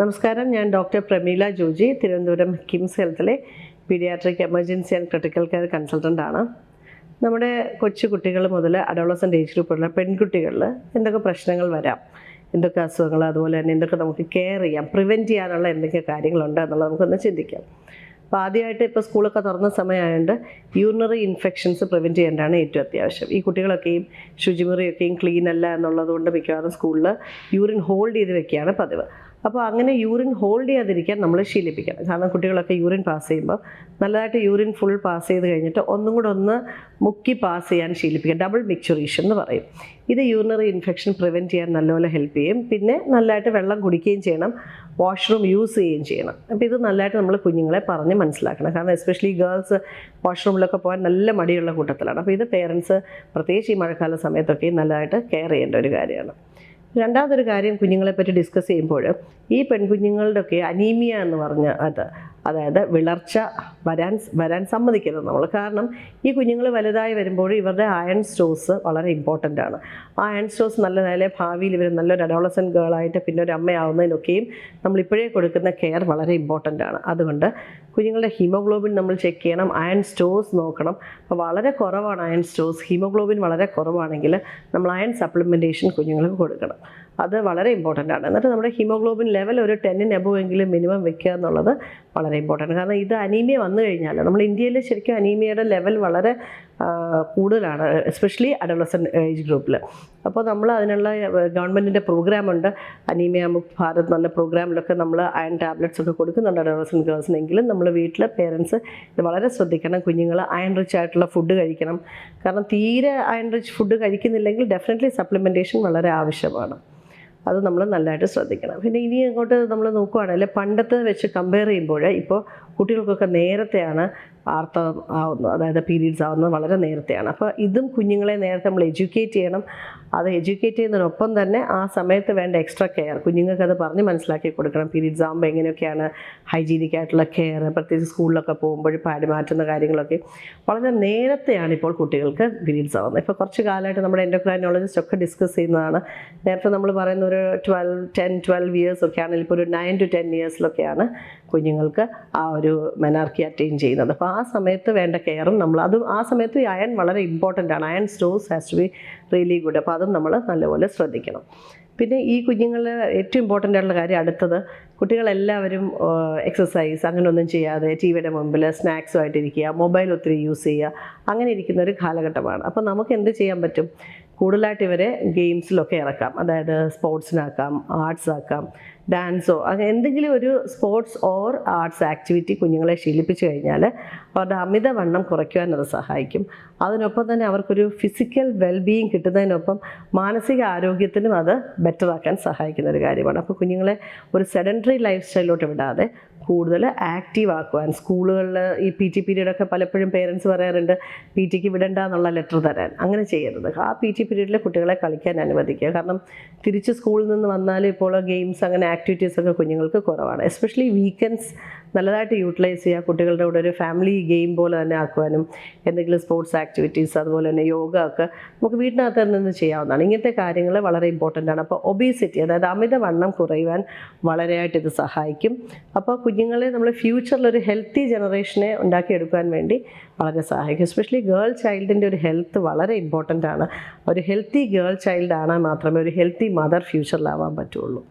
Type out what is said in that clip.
നമസ്കാരം, ഞാൻ ഡോക്ടർ പ്രമീല ജോജി, തിരുവനന്തപുരം കിംസ് ഹെൽത്തിലെ paediatric emergency and critical care കൺസൾട്ടൻ്റാണ്. നമ്മുടെ കൊച്ചു കുട്ടികൾ മുതൽ അഡോളസൻ്റ് ഏജ് ഗ്രൂപ്പുള്ള പെൺകുട്ടികളിൽ എന്തൊക്കെ പ്രശ്നങ്ങൾ വരാം, എന്തൊക്കെ അസുഖങ്ങൾ, അതുപോലെ തന്നെ എന്തൊക്കെ നമുക്ക് കെയർ ചെയ്യാം, പ്രിവെൻറ്റ് ചെയ്യാനുള്ള എന്തൊക്കെ കാര്യങ്ങളുണ്ട് എന്നുള്ളത് നമുക്കൊന്ന് ചിന്തിക്കാം. അപ്പോൾ ആദ്യമായിട്ട് ഇപ്പോൾ സ്കൂളൊക്കെ തുറന്ന സമയമായതുകൊണ്ട് യൂറിനറി ഇൻഫെക്ഷൻസ് പ്രിവെൻറ്റ് ചെയ്യേണ്ടതാണ് ഏറ്റവും അത്യാവശ്യം. ഈ കുട്ടികളൊക്കെയും ശുചിമുറിയൊക്കെയും ക്ലീൻ അല്ല എന്നുള്ളതുകൊണ്ട് മിക്കവാറും സ്കൂളിൽ യൂറിൻ ഹോൾഡ് ചെയ്ത് വെക്കുകയാണ് പതിവ്. അപ്പോൾ അങ്ങനെ യൂറിൻ ഹോൾഡ് ചെയ്യാതിരിക്കാൻ നമ്മൾ ശീലിപ്പിക്കണം. കാരണം കുട്ടികളൊക്കെ യൂറിൻ പാസ് ചെയ്യുമ്പോൾ നല്ലതായിട്ട് യൂറിൻ ഫുൾ പാസ് ചെയ്ത് കഴിഞ്ഞിട്ട് ഒന്നും കൂടെ ഒന്ന് മുക്കി പാസ് ചെയ്യാൻ ശീലിപ്പിക്കുക. ഡബിൾ മിക്ചറേഷൻ എന്ന് പറയും. ഇത് യൂറിനറി ഇൻഫെക്ഷൻ പ്രിവെൻറ്റ് ചെയ്യാൻ നല്ലപോലെ ഹെൽപ്പ് ചെയ്യും. പിന്നെ നല്ലതായിട്ട് വെള്ളം കുടിക്കുകയും ചെയ്യണം, വാഷ്റൂം യൂസ് ചെയ്യുകയും ചെയ്യണം. അപ്പോൾ ഇത് നല്ലതായിട്ട് നമ്മൾ കുഞ്ഞുങ്ങളെ പറഞ്ഞ് മനസ്സിലാക്കണം. കാരണം എസ്പെഷ്യലി ഗേൾസ് വാഷ്റൂമിലൊക്കെ പോകാൻ നല്ല മടിയുള്ള കൂട്ടത്തിലാണ്. അപ്പോൾ ഇത് പേരൻസ് പ്രത്യേകിച്ച് ഈ മഴക്കാല സമയത്തൊക്കെ നല്ലതായിട്ട് കെയർ ചെയ്യേണ്ട ഒരു കാര്യമാണ്. രണ്ടാമതൊരു കാര്യം കുഞ്ഞുങ്ങളെപ്പറ്റി ഡിസ്കസ് ചെയ്യുമ്പോൾ ഈ പെൺകുഞ്ഞുങ്ങളുടെയൊക്കെ അനീമിയ എന്ന് പറഞ്ഞ അതായത് വിളർച്ച വരാൻ സമ്മതിക്കരുത് നമ്മൾ. കാരണം ഈ കുഞ്ഞുങ്ങൾ വലുതായി വരുമ്പോൾ ഇവരുടെ അയൺ സ്റ്റോഴ്സ് വളരെ ഇമ്പോർട്ടൻ്റ് ആണ്. ആ അയൺ സ്റ്റോഴ്സ് നല്ലതായാലേ ഭാവിയിൽ ഇവർ നല്ലൊരു അഡോളസൻ്റ് ഗേളായിട്ട് പിന്നെ ഒരു അമ്മയാവുന്നതിനൊക്കെയും നമ്മളിപ്പോഴേ കൊടുക്കുന്ന കെയർ വളരെ ഇമ്പോർട്ടൻ്റ് ആണ്. അതുകൊണ്ട് കുഞ്ഞുങ്ങളുടെ ഹീമോഗ്ലോബിൻ നമ്മൾ ചെക്ക് ചെയ്യണം, അയൺ സ്റ്റോഴ്സ് നോക്കണം. അപ്പോൾ വളരെ കുറവാണ് അയൺ സ്റ്റോഴ്സ്, ഹീമോഗ്ലോബിൻ വളരെ കുറവാണെങ്കിൽ നമ്മൾ അയൺ സപ്ലിമെൻറ്റേഷൻ കുഞ്ഞുങ്ങൾക്ക് കൊടുക്കണം. അത് വളരെ ഇമ്പോർട്ടൻ്റ് ആണ്. എന്നിട്ട് നമ്മുടെ ഹീമോഗ്ലോബിൻ ലെവൽ ഒരു 10 എബോവ് എങ്കിലും മിനിമം വെക്കുക എന്നുള്ളത് വളരെ ഇമ്പോർട്ടൻ്റ്. കാരണം ഇത് അനീമിയ വന്നു കഴിഞ്ഞാൽ നമ്മൾ ഇന്ത്യയിൽ ശരിക്കും അനീമിയയുടെ ലെവൽ വളരെ കൂടുതലാണ്, എസ്പെഷ്യലി അഡോളസൻ്റ് ഏജ് ഗ്രൂപ്പിൽ. അപ്പോൾ നമ്മൾ അതിനുള്ള ഗവൺമെൻറ്റിൻ്റെ പ്രോഗ്രാമുണ്ട്, അനീമിയ മുക്ത് ഭാരത് എന്ന പ്രോഗ്രാമിലൊക്കെ നമ്മൾ അയൺ ടാബ്ലറ്റ്സ് ഒക്കെ കൊടുക്കുന്നുണ്ട് അഡോളസൻ്റ് ഗേൾസിനെങ്കിലും നമ്മൾ വീട്ടിൽ പേരൻസ് ഇത് വളരെ ശ്രദ്ധിക്കണം. കുഞ്ഞുങ്ങൾ അയൺ റിച്ച് ആയിട്ടുള്ള ഫുഡ് കഴിക്കണം. കാരണം തീരെ അയൺ റിച്ച് ഫുഡ് കഴിക്കുന്നില്ലെങ്കിൽ ഡെഫിനറ്റ്ലി സപ്ലിമെൻറ്റേഷൻ വളരെ ആവശ്യമാണ്. അത് നമ്മൾ നല്ലതായിട്ട് ശ്രദ്ധിക്കണം. പിന്നെ ഇനി അങ്ങോട്ട് നമ്മൾ നോക്കുകയാണെങ്കിൽ പണ്ടത്തെ വെച്ച് കമ്പയർ ചെയ്യുമ്പോൾ ഇപ്പോൾ കുട്ടികൾക്കൊക്കെ നേരത്തെയാണ് ആർത്തവം ആവുന്നത്, അതായത് പീരീഡ്സ് ആവുന്നത് വളരെ നേരത്തെയാണ്. അപ്പോൾ ഇതും കുഞ്ഞുങ്ങളെ നേരത്തെ നമ്മൾ എഡ്യൂക്കേറ്റ് ചെയ്യണം. അത് എഡ്യൂക്കേറ്റ് ചെയ്യുന്നതിനൊപ്പം തന്നെ ആ സമയത്ത് വേണ്ട എക്സ്ട്രാ കെയർ കുഞ്ഞുങ്ങൾക്ക് അത് പറഞ്ഞ് മനസ്സിലാക്കി കൊടുക്കണം. പീരീഡ്സ് ആകുമ്പോൾ എങ്ങനെയൊക്കെയാണ് ഹൈജീനിക് ആയിട്ടുള്ള കെയർ, പ്രത്യേകിച്ച് സ്കൂളിലൊക്കെ പോകുമ്പോൾ പാഡ് മാറ്റുന്ന കാര്യങ്ങളൊക്കെ വളരെ നേരത്തെയാണ് ഇപ്പോൾ കുട്ടികൾക്ക് പീരീഡ്സ് ആവുന്നത്. ഇപ്പോൾ കുറച്ച് കാലമായിട്ട് നമ്മുടെ എൻഡോക്രൈനോളജിസ്റ്റ് ഒക്കെ ഡിസ്കസ് ചെയ്യുന്നതാണ്. നേരത്തെ നമ്മൾ പറയുന്ന ഒരു 12 ഇയേഴ്സ് ഒക്കെ ആണെങ്കിൽ ഇപ്പോൾ ഒരു 9 to 10 ഇയേഴ്സിലൊക്കെയാണ് കുഞ്ഞുങ്ങൾക്ക് ആ ഒരു മെനാർക്കി അറ്റൈൻ ചെയ്യുന്നത്. അപ്പോൾ ആ സമയത്ത് വേണ്ട കെയറും നമ്മൾ ആ സമയത്ത് അയൺ വളരെ ഇമ്പോർട്ടൻ്റ് ആണ്. Iron stores has to be really good. അപ്പോൾ അതും നമ്മൾ നല്ലപോലെ ശ്രദ്ധിക്കണം. പിന്നെ ഈ കുഞ്ഞുങ്ങൾ ഏറ്റവും ഇമ്പോർട്ടൻ്റ് ആയിട്ടുള്ള കാര്യം അടുത്തത്, കുട്ടികളെല്ലാവരും എക്സസൈസ് അങ്ങനെയൊന്നും ചെയ്യാതെ ടി വിയുടെ മുമ്പിൽ സ്നാക്സുമായിട്ടിരിക്കുക, മൊബൈൽ ഒത്തിരി യൂസ് ചെയ്യുക, അങ്ങനെ ഇരിക്കുന്ന ഒരു കാലഘട്ടമാണ്. അപ്പോൾ നമുക്ക് എന്ത് ചെയ്യാൻ പറ്റും? കൂടുതലായിട്ട് ഇവരെ ഗെയിംസിലൊക്കെ ഇറക്കാം. അതായത് സ്പോർട്സിനാക്കാം, ആർട്സ് ആക്കാം, ഡാൻസോ അങ്ങനെ എന്തെങ്കിലും ഒരു സ്പോർട്സ് ഓർ ആർട്സ് ആക്ടിവിറ്റി കുഞ്ഞുങ്ങളെ ശീലിപ്പിച്ചു കഴിഞ്ഞാൽ അവരുടെ അമിതവണ്ണം കുറയ്ക്കുവാൻ അത് സഹായിക്കും. അതിനൊപ്പം തന്നെ അവർക്കൊരു ഫിസിക്കൽ വെൽബീയിങ് കിട്ടുന്നതിനൊപ്പം മാനസിക ആരോഗ്യത്തിനും അത് ബെറ്ററാക്കാൻ സഹായിക്കുന്ന ഒരു കാര്യമാണ്. അപ്പോൾ കുഞ്ഞുങ്ങളെ ഒരു സെഡൻറ്ററി ലൈഫ് സ്റ്റൈലിലോട്ട് വിടാതെ കൂടുതൽ ആക്റ്റീവ് ആക്കുവാൻ സ്കൂളുകളിൽ ഈ PT പീരീഡൊക്കെ പലപ്പോഴും പേരൻസ് പറയാറുണ്ട് PTക്ക് വിടണ്ട എന്നുള്ള ലെറ്റർ തരാൻ. അങ്ങനെ ചെയ്യരുത്. ആ PT പീരീഡിൽ കുട്ടികളെ കളിക്കാൻ അനുവദിക്കുക. കാരണം തിരിച്ച് സ്കൂളിൽ നിന്ന് വന്നാൽ ഇപ്പോൾ ഗെയിംസ് അങ്ങനെ ആക്ടിവിറ്റീസൊക്കെ കുഞ്ഞുങ്ങൾക്ക് കുറവാണ്. എസ്പെഷ്യലി വീക്കെൻഡ്സ് നല്ലതായിട്ട് യൂട്ടിലൈസ് ചെയ്യുക. കുട്ടികളുടെ കൂടെ ഒരു ഫാമിലി ഗെയിം പോലെ തന്നെ ആക്കുവാനും എന്തെങ്കിലും സ്പോർട്സ് ആക്ടിവിറ്റീസ് അതുപോലെ തന്നെ യോഗ ഒക്കെ നമുക്ക് വീട്ടിനകത്ത് നിന്ന് ചെയ്യാവുന്നതാണ്. ഇങ്ങനത്തെ കാര്യങ്ങൾ വളരെ ഇമ്പോർട്ടൻ്റ് ആണ്. അപ്പോൾ ഒബീസിറ്റി, അതായത് അമിതവണ്ണം കുറയുവാൻ വളരെയായിട്ട് ഇത് സഹായിക്കും. അപ്പോൾ കുഞ്ഞുങ്ങളെ നമ്മൾ ഫ്യൂച്ചറിലൊരു ഹെൽത്തി ജനറേഷനെ ഉണ്ടാക്കിയെടുക്കാൻ വേണ്ടി വളരെ സഹായിക്കും. എസ്പെഷ്യലി ഗേൾ ചൈൽഡിൻ്റെ ഒരു ഹെൽത്ത് വളരെ ഇമ്പോർട്ടൻ്റ് ആണ്. ഒരു ഹെൽത്തി ഗേൾ ചൈൽഡ് ആണെങ്കിൽ മാത്രമേ ഒരു ഹെൽത്തി മദർ ഫ്യൂച്ചറിലാവാൻ പറ്റുള്ളൂ.